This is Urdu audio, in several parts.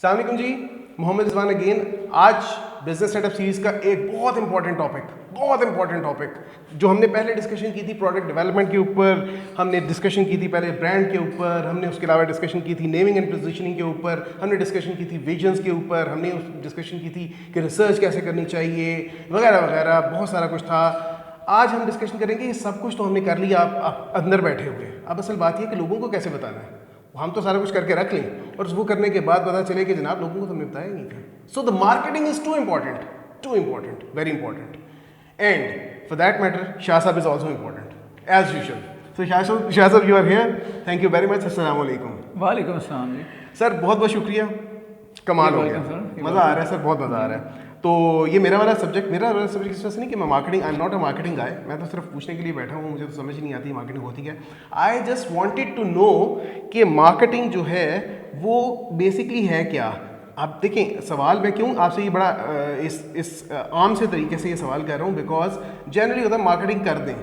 السلام علیکم جی، محمد رضوان اگین. آج بزنس سیٹ اپ سیریز کا ایک بہت امپورٹنٹ ٹاپک جو ہم نے پہلے ڈسکشن کی تھی پروڈکٹ ڈیولپمنٹ کے اوپر، ہم نے ڈسکشن کی تھی پہلے برانڈ کے اوپر، ہم نے اس کے علاوہ ڈسکشن کی تھی نیمنگ اینڈ پوزیشننگ کے اوپر، ہم نے ڈسکشن کی تھی ویژنس کے اوپر، ہم نے ڈسکشن کی تھی کہ ریسرچ کیسے کرنی چاہیے وغیرہ وغیرہ، بہت سارا کچھ تھا. آج ہم ڈسکشن کریں گے یہ سب کچھ تو ہم نے کر لیا، آپ اندر بیٹھے ہوئے. اب اصل بات یہ کہ لوگوں کو کیسے بتانا ہے. ہم تو سارا کچھ کر کے رکھ لیں اور وہ کرنے کے بعد پتا چلے کہ جناب لوگوں کو تو ہم نے بتایا ہی نہیں تھا. So the marketing is too important, very important. And for that matter Shah Sahab is also important as usual. So Shah Sahab you are here, thank you very much. السلام علیکم. وعلیکم السلام جی. سر بہت بہت شکریہ, کمال ہو گیا, مزہ آ رہا ہے سر, بہت مزہ آ رہا ہے. تو یہ میرا والا سبجیکٹ اس وجہ سے نہیں کہ میں marketing, I am not a marketing guy, میں تو صرف پوچھنے کے لیے بیٹھا ہوں, مجھے تو سمجھ نہیں آتی مارکیٹنگ ہوتی کیا. I just wanted to know کہ مارکیٹنگ جو ہے وہ بیسکلی ہے کیا. آپ دیکھیں سوال میں کیوں آپ سے یہ بڑا اس عام سے طریقے سے یہ سوال کر رہا ہوں, بیکاز جنرلی ہوتا ہے مارکیٹنگ کر دیں,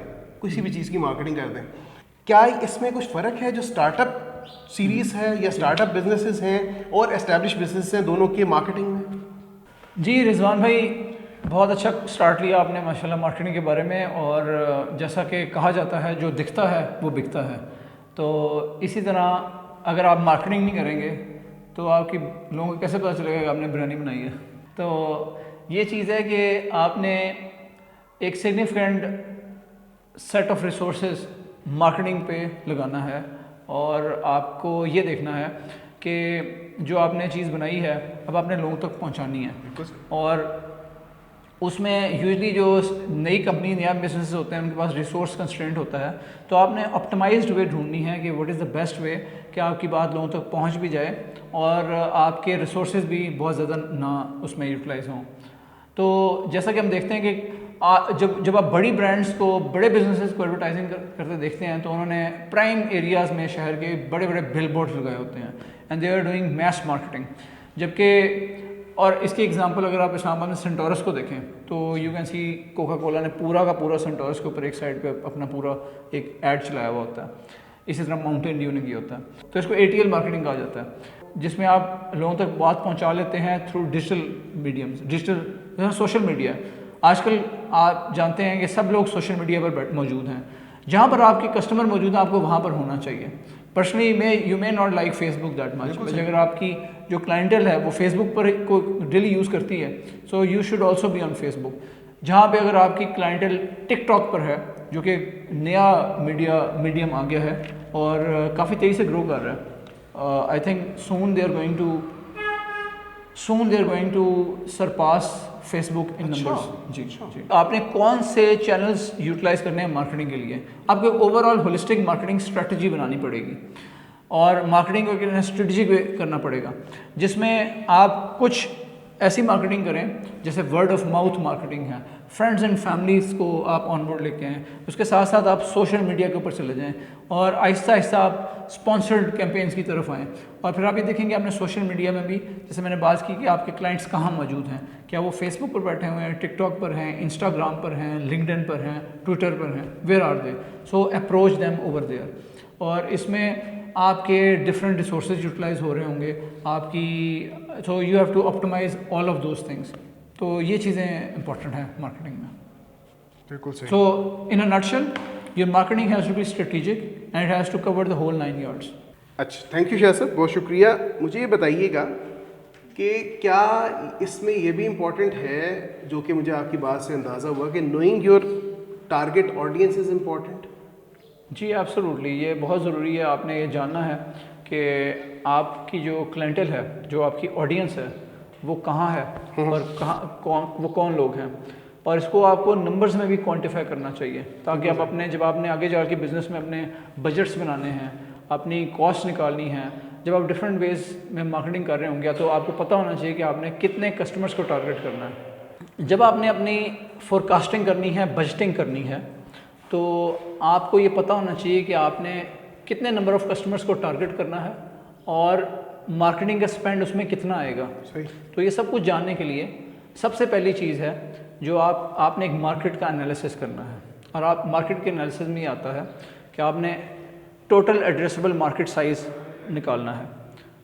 کسی بھی چیز کی مارکیٹنگ کر دیں. کیا اس میں کچھ فرق ہے جو اسٹارٹ اپ سیریز ہے یا اسٹارٹ اپ بزنسز ہیں اور اسٹیبلش بزنس ہیں دونوں کے مارکیٹنگ میں؟ جی رضوان بھائی, بہت اچھا سٹارٹ لیا آپ نے ماشاءاللہ مارکیٹنگ کے بارے میں. اور جیسا کہ کہا جاتا ہے جو دکھتا ہے وہ بکتا ہے, تو اسی طرح اگر آپ مارکیٹنگ نہیں کریں گے تو آپ کی لوگوں کو کیسے پتہ چلے گا کہ آپ نے بریانی بنائی ہے. تو یہ چیز ہے کہ آپ نے ایک significant set of resources marketing پہ لگانا ہے, اور آپ کو یہ دیکھنا ہے کہ جو آپ نے چیز بنائی ہے اب آپ نے لوگوں تک پہنچانی ہے. اور اس میں یوزلی جو نئی کمپنی نیا بزنس ہوتے ہیں ان کے پاس ریسورس کنسٹرینٹ ہوتا ہے, تو آپ نے آپٹمائزڈ وے ڈھونڈنی ہے کہ what is the best way کہ آپ کی بات لوگوں تک پہنچ بھی جائے اور آپ کے ریسورسز بھی بہت زیادہ نہ اس میں یوٹیلائز ہوں. تو جیسا کہ ہم دیکھتے ہیں کہ جب آپ بڑی برانڈس کو, بڑے بزنسز کو ایڈورٹائزنگ کرتے دیکھتے ہیں تو انہوں نے پرائم ایریاز میں شہر کے بڑے بڑے بل بورڈ لگائے ہوتے ہیں, and they are doing mass marketing. جبکہ اور اس کی ایگزامپل اگر آپ اسلام آباد میں سینٹورس کو دیکھیں تو you can see Coca Cola نے پورا کا پورا سینٹورس کے اوپر ایک سائڈ پہ اپنا پورا ایک ایڈ چلایا ہوا ہوتا ہے. اسی طرح ماؤنٹین ڈیو نے کیا ہوتا ہے. تو اس کو ATL مارکیٹنگ کہا جاتا ہے, جس میں آپ لوگوں تک بات پہنچا لیتے ہیں through digital mediums. Digital social media آج کل آپ جانتے ہیں کہ سب لوگ سوشل میڈیا پر موجود ہیں. جہاں پر آپ کے کسٹمر موجود ہیں آپ کو وہاں پر ہونا چاہیے. Personally you may not like Facebook that much, اگر آپ کی جو کلائنٹل ہے وہ فیس بک پر کو ڈیلی یوز کرتی ہے, so you should also be on Facebook. جہاں پہ اگر آپ کی کلائنٹل ٹک ٹاک پر ہے, جو کہ نیا میڈیم آ گیا ہے اور کافی تیزی سے گرو کر رہا ہے. I think soon they are going to surpass Facebook in numbers. جی جی. آپ نے کون سے چینلز یوٹیلائز کرنے ہیں مارکیٹنگ کے لیے؟ آپ کو over all holistic marketing strategy بنانی پڑے گی, اور مارکیٹنگ کو اسٹریٹجک کرنا پڑے گا, جس میں آپ کچھ ایسی مارکیٹنگ کریں جیسے ورڈ آف ماؤتھ مارکیٹنگ ہے, فرینڈز اینڈ فیملیز کو آپ آن بورڈ لے کے آئیں. اس کے ساتھ ساتھ آپ سوشل میڈیا کے اوپر چلے جائیں اور آہستہ آہستہ آپ اسپانسرڈ کیمپینس کی طرف آئیں. اور پھر آپ یہ دیکھیں گے آپ نے سوشل میڈیا میں بھی, جیسے میں نے بات کی کہ آپ کے کلائنٹس کہاں موجود ہیں, کیا وہ فیس بک پر بیٹھے ہوئے ہیں, ٹک ٹاک پر ہیں, انسٹاگرام پر ہیں, لنکڈن پر ہیں, ٹویٹر پر ہیں, where are they. So approach them over there. اور اس میں آپ کے ڈفرینٹ ریسورسز یوٹیلائز ہو رہے ہوں گے آپ کی, so you have to optimise all of those things. تو یہ چیزیں امپورٹنٹ ہیں مارکیٹنگ میں. بالکل صحیح. So in a nutshell your marketing has to be strategic and it has to cover the whole 9 yards. اچھا, تھینک یو شاہ صاحب, بہت شکریہ. مجھے یہ بتائیے گا کہ کیا اس میں یہ بھی امپورٹنٹ ہے, جو کہ مجھے آپ کی بات سے اندازہ ہوا, کہ knowing your target audience is important. جی ایبسولوٹلی, یہ بہت ضروری ہے. آپ نے یہ جاننا ہے کہ آپ کی جو کلائنٹل ہے, جو آپ کی آڈینس ہے, وہ کہاں ہے اور وہ کون لوگ ہیں, اور اس کو آپ کو نمبرز میں بھی کوانٹیفائی کرنا چاہیے, تاکہ آپ اپنے جب آپ نے آگے جا کے بزنس میں اپنے بجٹس بنانے ہیں, اپنی کاسٹ نکالنی ہے, جب آپ ڈفرینٹ ویز میں مارکیٹنگ کر رہے ہوں گے تو آپ کو پتہ ہونا چاہیے کہ آپ نے کتنے کسٹمرز کو ٹارگیٹ کرنا ہے. جب آپ نے اپنی فورکاسٹنگ کرنی ہے, بجٹنگ کرنی ہے, تو آپ کو یہ پتہ ہونا چاہیے کہ آپ نے کتنے نمبر آف کسٹمرز کو ٹارگیٹ کرنا ہے اور مارکیٹنگ کا اسپینڈ اس میں کتنا آئے گا. تو یہ سب کچھ جاننے کے لیے سب سے پہلی چیز ہے جو آپ نے ایک مارکیٹ کا انالیسس کرنا ہے. اور آپ مارکیٹ کے انالیسس میں یہ آتا ہے کہ آپ نے ٹوٹل ایڈریسبل مارکیٹ سائز نکالنا ہے.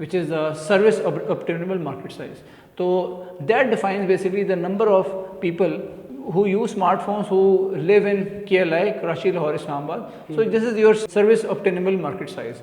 which is the service obtainable market size. So that defines basically the number of people who use smartphones who live in KLI, Karachi, Lahore, Islamabad. So this is your service obtainable market size.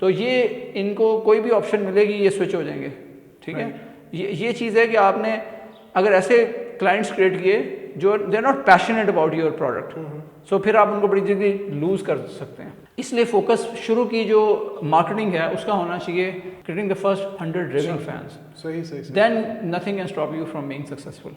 تو یہ ان کو کوئی بھی آپشن ملے گی یہ سوئچ ہو جائیں گے, ٹھیک ہے. یہ چیز ہے کہ آپ نے اگر ایسے کلائنٹس کریٹ کیے جو they are not passionate about your product, so پھر آپ ان کو بڑی جلدی لوز کر سکتے ہیں. اس لیے فوکس شروع کی جو مارکیٹنگ ہے اس کا ہونا چاہیے getting the first 100 raving fans, صحیح. Then nothing can stop you from being successful.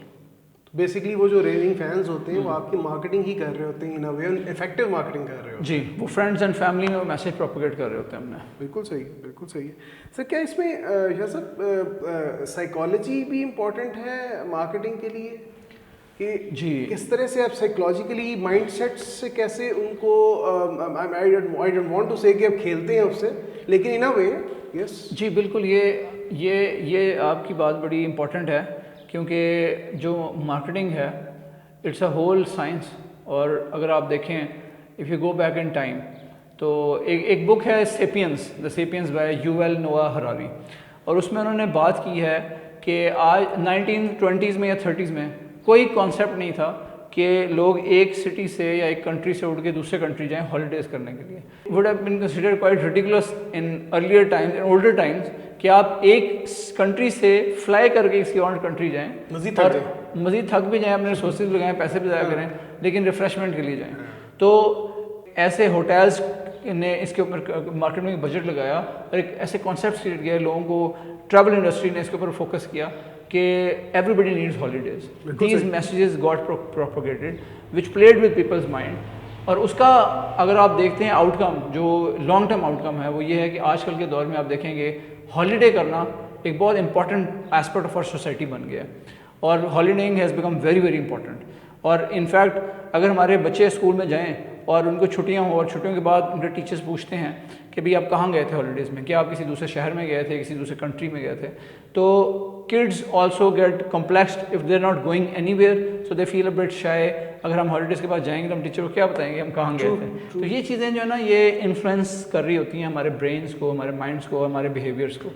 Basically وہ جو ریونگ فینس ہوتے ہیں وہ آپ کی مارکیٹنگ ہی کر رہے ہوتے ہیں, ان اے وے افیکٹو مارکیٹنگ کر رہے ہوتے ہیں. جی, وہ فرینڈز اینڈ فیملی میں وہ میسج پروپیگیٹ کر رہے ہوتے ہیں ہم نے. بالکل صحیح ہے. سر کیا اس میں شاہ صاحب سائیکالوجی بھی امپورٹنٹ ہے مارکیٹنگ کے لیے, کہ جی کس طرح سے آپ سائیکولوجیکلی مائنڈ سیٹ سے کیسے ان کو, آئی ڈونٹ وانٹ ٹو سے کہ آپ کھیلتے ہیں اس سے, لیکن ان اے وے یس. جی بالکل, یہ آپ کی بات بڑی امپورٹنٹ ہے, کیونکہ جو مارکیٹنگ ہے اٹس اے ہول سائنس. اور اگر آپ دیکھیں if you go back in time تو ایک بک ہے سیپینس, دا سیپینس بائی یوول نوآ ہراری, اور اس میں انہوں نے بات کی ہے کہ آج 1920s میں یا 30s میں کوئی کانسیپٹ نہیں تھا کہ لوگ ایک سٹی سے یا ایک کنٹری سے اٹھ کے دوسرے کنٹری جائیں ہالیڈیز کرنے کے لیے. Would have been considered quite ridiculous in earlier Times, in older Times, کہ آپ ایک کنٹری سے فلائی کر کے کسی اور کنٹری جائیں, مزید تھک بھی جائیں, اپنے ریسورسز لگائیں, پیسے بھی ضائع کریں, لیکن ریفریشمنٹ کے لیے جائیں. تو ایسے ہوٹلز نے اس کے اوپر مارکیٹ میں بجٹ لگایا اور ایک ایسے کانسیپٹس کریٹ کیا, لوگوں کو ٹریول انڈسٹری نے اس کے اوپر فوکس کیا کہ everybody needs holidays. These messages got propagated which played with peoples mind. اور اس کا اگر آپ دیکھتے ہیں آؤٹ کم, جو لانگ ٹرم آؤٹ کم ہے, وہ یہ ہے کہ آج کل کے دور میں آپ دیکھیں گے ہالیڈے کرنا ایک بہت important aspect of our society بن گیا ہے, اور holidaying has become very very important. اور انفیکٹ اگر ہمارے بچے اسکول میں جائیں اور ان کو چھٹیاں ہوں اور چھٹیوں کے بعد ان کے ٹیچرس پوچھتے ہیں کہ بھئی آپ کہاں گئے تھے ہالیڈیز میں, کیا آپ کسی دوسرے شہر میں گئے تھے, کسی دوسرے کنٹری میں گئے تھے, تو kids also get complexed if they're not going anywhere, so they feel a bit shy. اگر ہم ہالیڈیز کے بعد جائیں گے تو ہم ٹیچر کو کیا بتائیں گے ہم کہاں گئے تھے. تو یہ چیزیں جو ہے نا یہ انفلوئنس کر رہی ہوتی ہیں ہمارے برینس کو, ہمارے مائنڈس کو, ہمارے بیہیویئرس کو.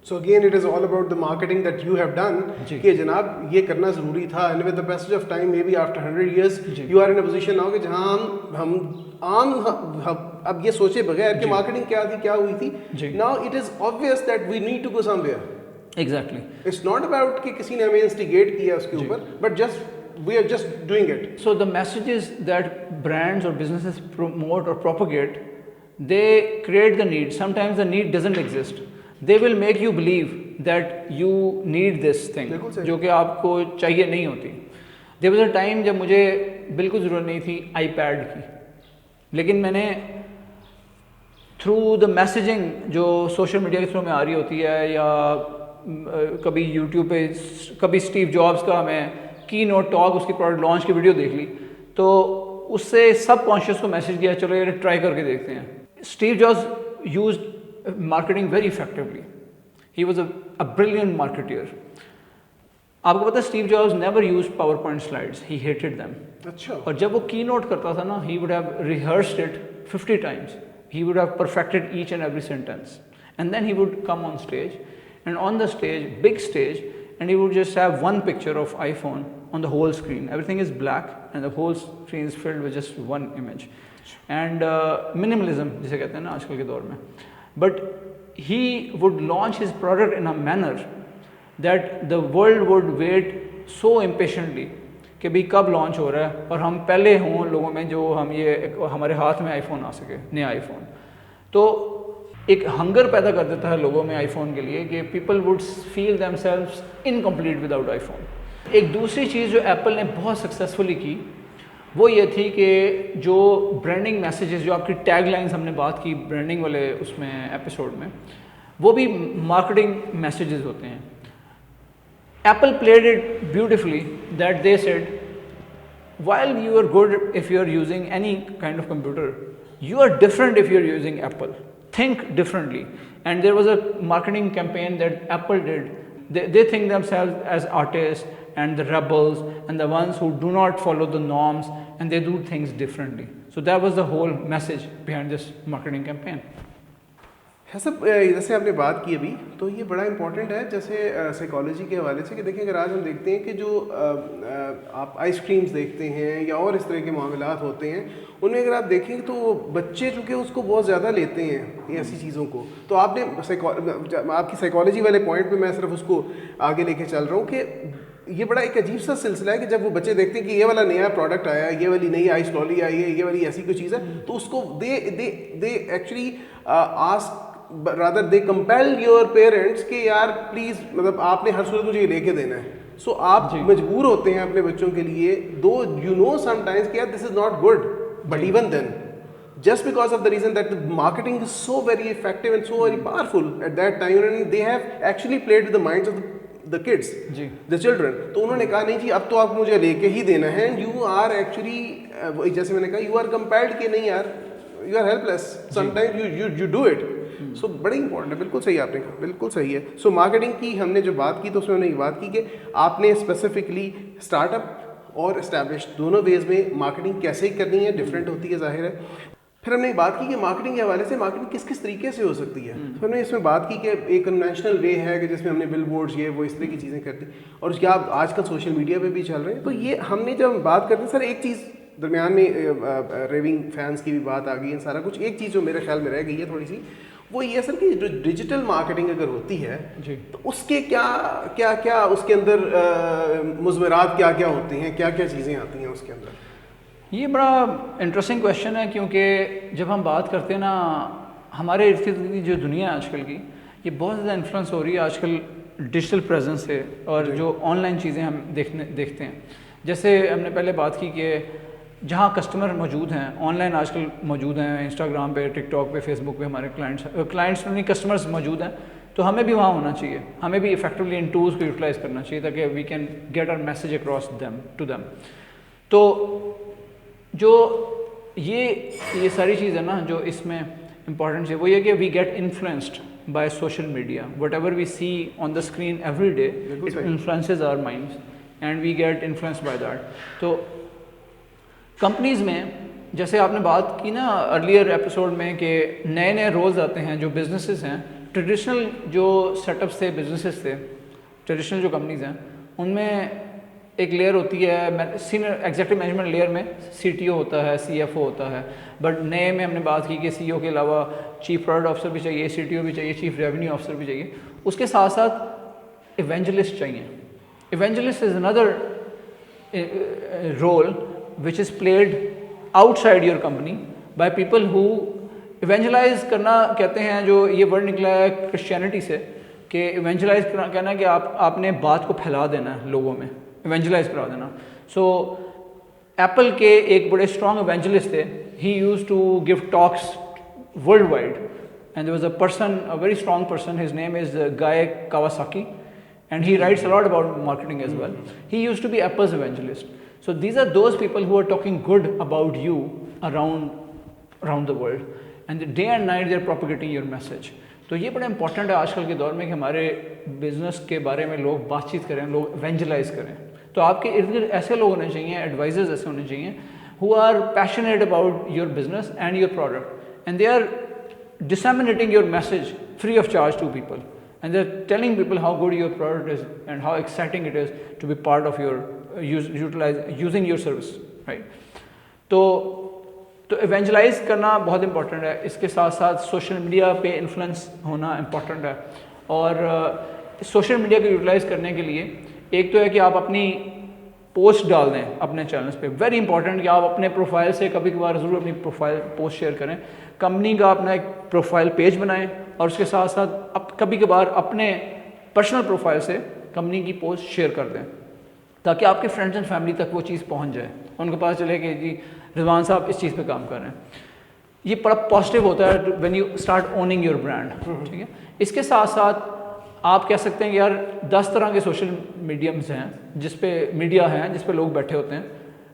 So again it is all about the marketing that you have done کہ جناب یہ کرنا ضروری تھا, and with the passage of time maybe after 100 years you are in a position now کہ جہاں ہم عام اب یہ سوچے بغیر کہ مارکیٹنگ کیا تھی, کیا ہوئی تھی, now it is obvious that we need to go somewhere. Exactly. It's not about کہ کسی نے ہمیں instigate کیا اس کے اوپر, but just we are just doing it. So the messages that brands or businesses promote or propagate, they create the need. Sometimes the need doesn't exist. They will make you believe that you need this thing جو کہ آپ کو چاہیے نہیں ہوتی. There was a time جب مجھے بالکل ضرورت نہیں تھی آئی پیڈ کی, لیکن میں نے تھرو دا میسیجنگ جو سوشل میڈیا کے تھرو میں آ رہی ہوتی ہے, یا کبھی یوٹیوب پہ کبھی اسٹیو جابس کا میں کی نوٹ ٹاک اس کی پروڈکٹ لانچ کی ویڈیو دیکھ لی, تو اس سے سب کانشیس کو میسیج کیا چلو یہ ٹرائی کر کے دیکھتے ہیں. Steve jobs used marketing very effectively. He was a brilliant marketeer. آپ کو پتہ ہے Steve jobs never used PowerPoint slides. He hated them. اچھا. اور جب وہ کی نوٹ کرتا تھا نا, he would have rehearsed it 50 times. He would have perfected each and every sentence. And then he would come on stage. And on the stage, big stage, and he would just have one picture of iPhone on the whole screen. Everything is black and the whole screen is filled with just one image. And minimalism جسے کہتے ہیں نا آج کل کے دور میں. But he would launch his product in a manner that the world would wait so impatiently کہ بھئی کب لانچ ہو رہا ہے, اور ہم پہلے ہوں لوگوں میں جو ہم یہ ہمارے ہاتھ میں آئی فون آ سکے, نیا آئی فون. تو ایک ہنگر پیدا کر دیتا ہے لوگوں میں آئی فون کے لیے کہ people would feel themselves incomplete without iPhone. ایک دوسری چیز جو ایپل نے بہت سکسیزفلی کی وہ یہ تھی کہ جو برانڈنگ میسیجز, جو آپ کی ٹیگ لائنز ہم نے بات کی برانڈنگ والے اس میں ایپیسوڈ میں, وہ بھی مارکیٹنگ میسیجز ہوتے ہیں. Apple played it beautifully that they said while you are good if you are using any kind of computer, you are different if you are using Apple. Think differently. And there was a marketing campaign that Apple did. They think themselves as artists and the rebels and the ones who do not follow the norms, and they do things differently. So that was the whole message behind this marketing campaign. ہے سب جیسے آپ نے بات کی ابھی تو یہ بڑا امپورٹنٹ ہے جیسے سائیکالوجی کے حوالے سے کہ دیکھیں اگر آج ہم دیکھتے ہیں کہ جو آپ آئس کریمز دیکھتے ہیں یا اور اس طرح کے معاملات ہوتے ہیں ان میں اگر آپ دیکھیں تو بچے چونکہ اس کو بہت زیادہ لیتے ہیں ایسی چیزوں کو. تو آپ نے آپ کی سائیکالوجی والے پوائنٹ پہ میں صرف اس کو آگے لے کے چل رہا ہوں کہ یہ بڑا ایک عجیب سا سلسلہ ہے کہ جب وہ بچے دیکھتے ہیں کہ یہ والا نیا پروڈکٹ آیا ہے, یہ والی نئی آئس لالی آئی ہے, یہ والی ایسی کوئی چیز ہے, تو اس کو they actually ask rather they compel your parents کہ یار پلیز مطلب آپ نے ہر صورت مجھے یہ لے کے دینا ہے. سو آپ مجبور ہوتے ہیں اپنے بچوں کے لیے دو یو نو سم ٹائمز کہ this is not good but even then just because of the reason that the marketing is so very effective and so very powerful at that time and they have actually played with the minds of the kids, the children. تو انہوں نے کہا نہیں جی اب تو آپ مجھے لے کے ہی دینا ہے and you are actually جیسے میں نے کہا you are compelled کہ نہیں یار you are helpless sometimes you do it. سو بڑی امپورٹنٹ ہے, بالکل صحیح آپ نے کہا, بالکل صحیح ہے. سو مارکیٹنگ کی ہم نے جو بات کی تو اس میں ہم نے یہ بات کی کہ آپ نے اسپیسیفکلی اسٹارٹ اپ اور اسٹیبلش دونوں ویز میں مارکیٹنگ کیسے کرنی ہے, ڈفرینٹ ہوتی ہے ظاہر ہے. پھر ہم نے بات کی کہ مارکیٹنگ کے حوالے سے مارکیٹنگ کس کس طریقے سے ہو سکتی ہے. تو ہم نے اس میں بات کی کہ ایک کنونشنل وے ہے کہ جس میں ہم نے بل بورڈز یہ وہ اس طرح کی چیزیں کرتی اور اس کے آپ آج کل سوشل میڈیا پہ بھی چل رہے ہیں. تو یہ ہم نے جب بات کرتے ہیں سر ایک چیز درمیان میں ریونگ فینس کی بھی بات آ گئی ہے سارا کچھ, ایک چیز جو میرے خیال میں رہ گئی ہے تھوڑی سی وہ یہ اصل کہ جو ڈیجیٹل مارکیٹنگ اگر ہوتی ہے تو اس کے کیا اس کے اندر مضمرات کیا کیا ہوتے ہیں, کیا کیا چیزیں آتی ہیں اس کے اندر. یہ بڑا انٹرسٹنگ کویشچن ہے کیونکہ جب ہم بات کرتے ہیں نا ہمارے ارد گرد کی جو دنیا ہے آج کل کی یہ بہت زیادہ انفلوئنس ہو رہی ہے آج کل ڈیجیٹل پریزنس سے اور جو آن لائن چیزیں ہم دیکھتے ہیں. جیسے ہم نے پہلے بات کی کہ جہاں کسٹمر موجود ہیں آن لائن آج کل موجود ہیں, انسٹاگرام پہ, ٹک ٹاک پہ, فیس بک پہ ہمارے کلائنٹس نہیں کسٹمرز موجود ہیں, تو ہمیں بھی وہاں ہونا چاہیے, ہمیں بھی افیکٹولی ان ٹولس کو یوٹیلائز کرنا چاہیے تاکہ we can get our message across to them. تو جو یہ ساری چیز ہے نا جو اس میں امپورٹنٹ ہے وہ یہ کہ we get influenced by social media. Whatever we see on the screen every day it influences our minds and we get influenced by that. تو کمپنیز میں جیسے آپ نے بات کی نا ارلیئر ایپیسوڈ میں کہ نئے نئے رولز آتے ہیں جو بزنسز ہیں, ٹریڈیشنل جو سیٹ اپس تھے, بزنسز تھے, ٹریڈیشنل جو کمپنیز ہیں ان میں ایک لیئر ہوتی ہے سینئر ایگزیکٹو مینجمنٹ لیئر میں سی ٹی او ہوتا ہے, سی ایف او ہوتا ہے, بٹ نئے میں ہم نے بات کی کہ سی او کے علاوہ چیف پروڈکٹ آفیسر بھی چاہیے, سی ٹی او بھی چاہیے, چیف ریونیو آفیسر بھی چاہیے, اس کے ساتھ ساتھ ایونجلسٹ چاہیے. ایونجلسٹ از اندر role which is played outside your company by people who evangelize کرنا کہتے ہیں, جو یہ ورڈ نکلا ہے کرسچینٹی سے کہ ایونجلائز کہنا ہے کہ آپ نے بات کو پھیلا دینا ہے لوگوں میں, ایونجلائز کرا دینا. سو ایپل کے ایک بڑے اسٹرانگ ایونجلسٹ تھے, he used to give talks worldwide and there was a person, a very strong person, his name is Guy Kawasaki and he writes a lot about marketing as well. He used to be Apple's evangelist. So these are those people who are talking good about you around the world and day and night they are propagating your message. تو یہ بڑا امپورٹنٹ ہے آج کل کے دور میں کہ ہمارے بزنس کے بارے میں لوگ بات چیت کریں, لوگ ایونجلائز کریں. تو آپ کے ارد گرد ایسے لوگ ہونے چاہیے, ایڈوائزرز ایسے ہونے چاہیے who are passionate about your business and your product and they are disseminating your message free of charge to people and they are telling people how good your product is and how exciting it is to be part of your using your service, right? تو ایونجلائز کرنا بہت امپورٹنٹ ہے. اس کے ساتھ ساتھ سوشل میڈیا پہ انفلوئنس ہونا امپورٹنٹ ہے. اور سوشل میڈیا کو یوٹیلائز کرنے کے لیے ایک تو ہے کہ آپ اپنی پوسٹ ڈال دیں اپنے چینلز پہ, ویری امپورٹنٹ کہ آپ اپنے پروفائل سے کبھی کبھار ضرور اپنی پروفائل پوسٹ شیئر کریں. کمپنی کا اپنا ایک پروفائل پیج بنائیں اور اس کے ساتھ ساتھ کبھی کبھار اپنے پرسنل پروفائل سے کمپنی کی پوسٹ شیئر کر دیں تاکہ آپ کے فرینڈز اینڈ فیملی تک وہ چیز پہنچ جائے, ان کو پتہ چلے کہ جی رضوان صاحب اس چیز پہ کام کر رہے ہیں. یہ بڑا پازیٹیو ہوتا ہے when you start owning your brand, ٹھیک ہے. اس کے ساتھ ساتھ آپ کہہ سکتے ہیں کہ یار 10 طرح کے سوشل میڈیمز ہیں جس پہ میڈیا ہیں جس پہ لوگ بیٹھے ہوتے ہیں.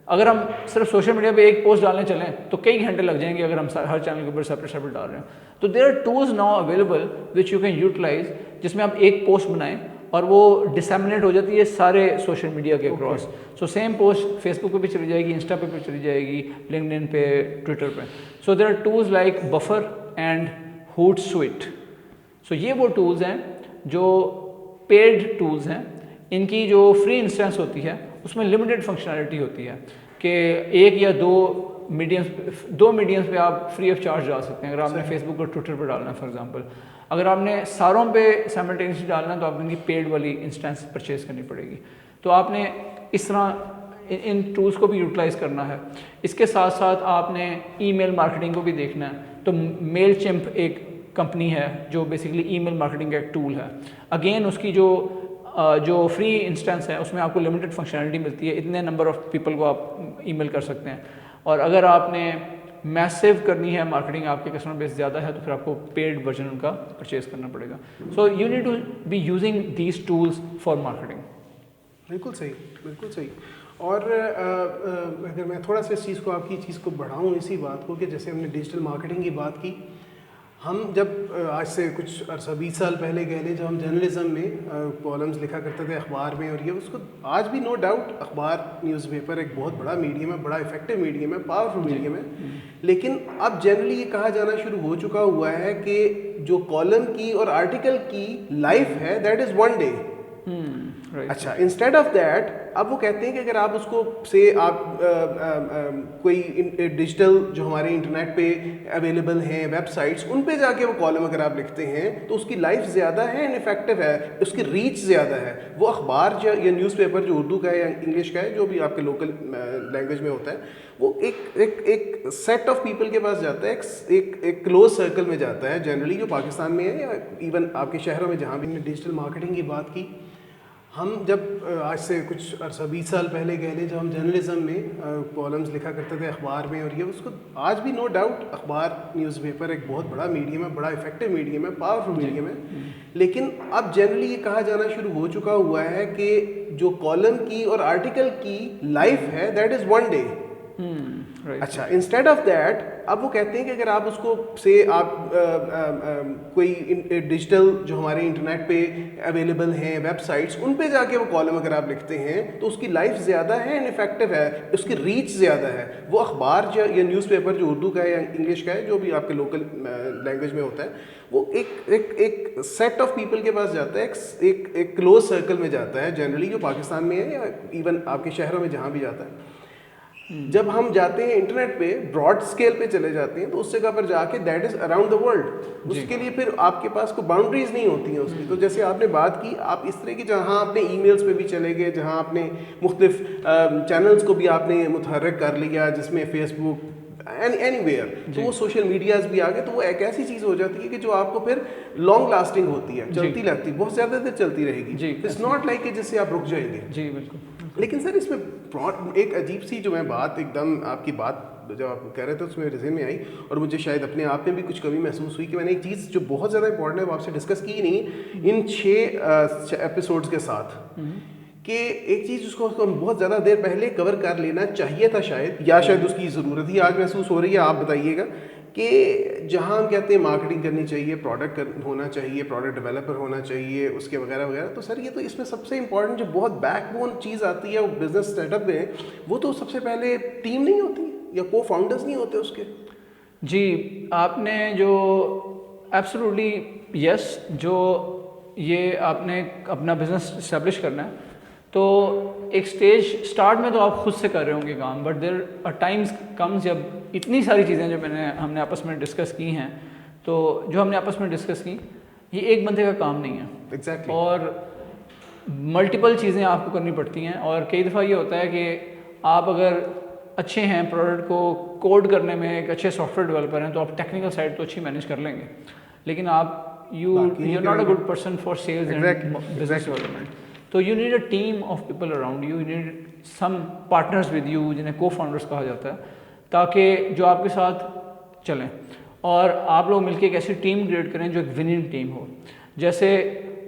اگر ہم صرف سوشل میڈیا پہ ایک پوسٹ ڈالنے چلیں تو کئی گھنٹے لگ جائیں گے اگر ہم ہر چینل کے اوپر سیپریٹ ڈال رہے ہیں. تو there are tools now available which you can utilize, جس میں آپ ایک پوسٹ بنائیں اور وہ ڈسیمنیٹ ہو جاتی ہے سارے سوشل میڈیا کے across. So same post Facebook پہ بھی چلی جائے گی, انسٹا پہ بھی چلی جائے گی, لنکڈ ان پہ, ٹویٹر پہ. So there are tools like Buffer and Hootsuite. So یہ وہ ٹولز ہیں جو پیڈ ٹولز ہیں. ان کی جو فری انسٹنس ہوتی ہے اس میں لمیٹڈ فنکشنالٹی ہوتی ہے کہ ایک یا دو میڈیمس پہ آپ فری آف چارج ڈال سکتے ہیں. اگر آپ نے فیس بک اور ٹویٹر پہ ڈالنا ہے فار ایگزامپل, اگر آپ نے ساروں پہ سائملٹینیسلی ڈالنا ہے تو آپ ان کی پیڈ والی انسٹنس پرچیز کرنی پڑے گی. تو آپ نے اس طرح ان ٹولز کو بھی یوٹیلائز کرنا ہے. اس کے ساتھ ساتھ آپ نے ای میل مارکیٹنگ کو بھی دیکھنا ہے. تو میل چمپ ایک کمپنی ہے جو بیسیکلی ای میل مارکیٹنگ کا ایک ٹول ہے. اگین اس کی جو فری انسٹنس ہے اس میں آپ کو لمیٹڈ فنکشنالٹی ملتی ہے, اتنے نمبر آف پیپل کو آپ ای میل کر سکتے ہیں. اور اگر آپ نے میسیو کرنی ہے مارکیٹنگ, آپ کے کسٹمر بیس زیادہ ہے, تو پھر آپ کو پیڈ ورژن ان کا پرچیز کرنا پڑے گا. So you need to be using these tools for marketing. بالکل صحیح, بالکل صحیح. اور اگر میں تھوڑا سا اس چیز کو آپ کی چیز کو بڑھاؤں اسی بات کو کہ جیسے ہم نے ڈیجیٹل مارکیٹنگ کی بات کی, ہم جب آج سے کچھ عرصہ 20 سال پہلے کہہ لیں, جب ہم جرنلزم میں کالمز لکھا کرتے تھے اخبار میں, اور یہ اس کو آج بھی نو ڈاؤٹ اخبار نیوز پیپر ایک بہت بڑا میڈیم ہے, بڑا افیکٹو میڈیم ہے, پاورفل میڈیم ہے. لیکن اب جنرلی یہ کہا جانا شروع ہو چکا ہوا ہے کہ جو کالم کی اور آرٹیکل کی لائف ہے دیٹ از ون ڈے. اچھا, انسٹیڈ آف دیٹ اب وہ کہتے ہیں کہ اگر آپ اس کو سے آپ کوئی ڈیجیٹل جو ہمارے انٹرنیٹ پہ اویلیبل ہیں ویب سائٹس, ان پہ جا کے وہ کالم اگر آپ لکھتے ہیں تو اس کی لائف زیادہ ہے اینڈ افیکٹو ہے, اس کی ریچ زیادہ ہے. وہ اخبار جو یا نیوز پیپر جو اردو کا ہے یا انگلش کا ہے, جو بھی آپ کے لوکل لینگویج میں ہوتا ہے, وہ ایک سیٹ آف پیپل کے پاس جاتا ہے, ایک کلوز سرکل میں جاتا ہے جنرلی, جو پاکستان میں ہے یا ایون آپ کے شہروں میں جہاں بھی. ڈیجیٹل مارکیٹنگ کی بات کی, ہم جب آج سے کچھ عرصہ 20 سال پہلے کہہ لیں, جب ہم جرنلزم میں کالمز لکھا کرتے تھے اخبار میں, اور یہ اس کو آج بھی نو ڈاؤٹ اخبار نیوز پیپر ایک بہت بڑا میڈیم ہے, بڑا افیکٹو میڈیم ہے, پاورفل میڈیم ہے. لیکن اب جنرلی یہ کہا جانا شروع ہو چکا ہوا ہے کہ جو کالم کی اور آرٹیکل کی لائف ہے دیٹ از ون ڈے. اچھا, انسٹیڈ آف دیٹ اب وہ کہتے ہیں کہ اگر آپ اس کو سے آپ کوئی ڈیجیٹل جو ہمارے انٹرنیٹ پہ اویلیبل ہیں ویب سائٹس, ان پہ جا کے وہ کالم اگر آپ لکھتے ہیں تو اس کی لائف زیادہ ہے اینڈ افیکٹو ہے, اس کی ریچ زیادہ ہے. وہ اخبار جو یا نیوز پیپر جو اردو کا ہے یا انگلش کا ہے, جو بھی آپ کے لوکل لینگویج میں ہوتا ہے, وہ ایک سیٹ آف پیپل کے پاس جاتا ہے, ایک کلوز سرکل میں جاتا ہے جنرلی, جو پاکستان میں ہے یا ایون آپ کے شہروں میں جہاں بھی جاتا ہے. جب ہم جاتے ہیں انٹرنیٹ پہ براڈ اسکیل پہ چلے جاتے ہیں تو اس جگہ پر جا کے that is around the world. اس کے لیے پھر آپ کے پاس کوئی باؤنڈریز نہیں ہوتی ہیں اس کی. تو جیسے آپ نے بات کی, آپ اس طرح کی جہاں آپ نے ای میلس پہ بھی چلے گئے, جہاں آپ نے مختلف چینلز کو بھی آپ نے متحرک کر لیا, جس میں فیس بک اینی ویئر, تو وہ سوشل میڈیاز بھی آ گئے, تو وہ ایک ایسی چیز ہو جاتی ہے کہ جو آپ کو پھر لانگ لاسٹنگ ہوتی ہے, چلتی لگتی, بہت زیادہ دیر چلتی رہے گی. اٹس ناٹ لائک کہ جس سے آپ رک جائیں گے. جی بالکل. لیکن سر اس میں ایک عجیب سی جو میں بات ایک دم آپ کی بات جب آپ کہہ رہے تھے اس میں ذہن میں آئی, اور مجھے شاید اپنے آپ میں بھی کچھ کمی محسوس ہوئی کہ میں نے ایک چیز جو بہت زیادہ امپورٹنٹ ہے وہ آپ سے ڈسکس کی نہیں ان 6 ایپیسوڈس کے ساتھ, کہ ایک چیز جس کو ہم بہت زیادہ دیر پہلے کور کر لینا چاہیے تھا شاید, یا شاید اس کی ضرورت ہی آج محسوس ہو رہی ہے. آپ بتائیے گا کہ جہاں ہم کہتے ہیں مارکیٹنگ کرنی چاہیے, پروڈکٹ ہونا چاہیے, پروڈکٹ ڈیولپر ہونا چاہیے, اس کے وغیرہ وغیرہ, تو سر یہ تو اس میں سب سے امپورٹنٹ جو بہت بیک بون چیز آتی ہے وہ بزنس اسٹارٹ اپ میں, وہ تو سب سے پہلے ٹیم نہیں ہوتی یا کو فاؤنڈرز نہیں ہوتے اس کے. جی آپ نے جو ایبسولوٹلی یس, جو یہ آپ نے اپنا بزنس اسٹیبلش کرنا ہے تو ایک اسٹیج اسٹارٹ میں تو آپ خود سے کر رہے ہوں گے کام, but there are times comes جب اتنی ساری چیزیں جو ہم نے آپس میں ڈسکس کی ہیں, تو جو ہم نے آپس میں ڈسکس کی یہ ایک بندے کا کام نہیں ہے. Exactly. اور ملٹیپل چیزیں آپ کو کرنی پڑتی ہیں, اور کئی دفعہ یہ ہوتا ہے کہ آپ اگر اچھے ہیں پروڈکٹ کو کوڈ کرنے میں, ایک اچھے سافٹ ویئر ڈیولپر ہیں, تو آپ ٹیکنیکل سائڈ تو اچھی مینیج کر لیں گے, لیکن آپ you are not a good person for sales and business development. تو you need a team of people around you, you need some partners with you, جنہیں کو فاؤنڈرس کہا جاتا ہے, تاکہ جو آپ کے ساتھ چلیں اور آپ لوگ مل کے ایک ایسی ٹیم کریٹ کریں جو ایک وننگ ٹیم ہو. جیسے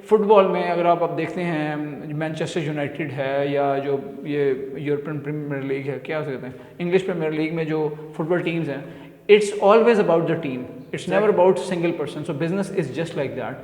فٹ بال میں اگر آپ دیکھتے ہیں مینچسٹر یونائٹیڈ ہے, یا جو یہ یورپین پریمیئر لیگ ہے, کیا کہتے ہیں انگلش پریمیئر لیگ میں جو فٹ بال ٹیمز ہیں, it's always about the team, It's never about single person. So business is just like that.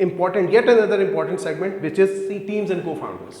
important yet another important segment which is the teams and co-founders।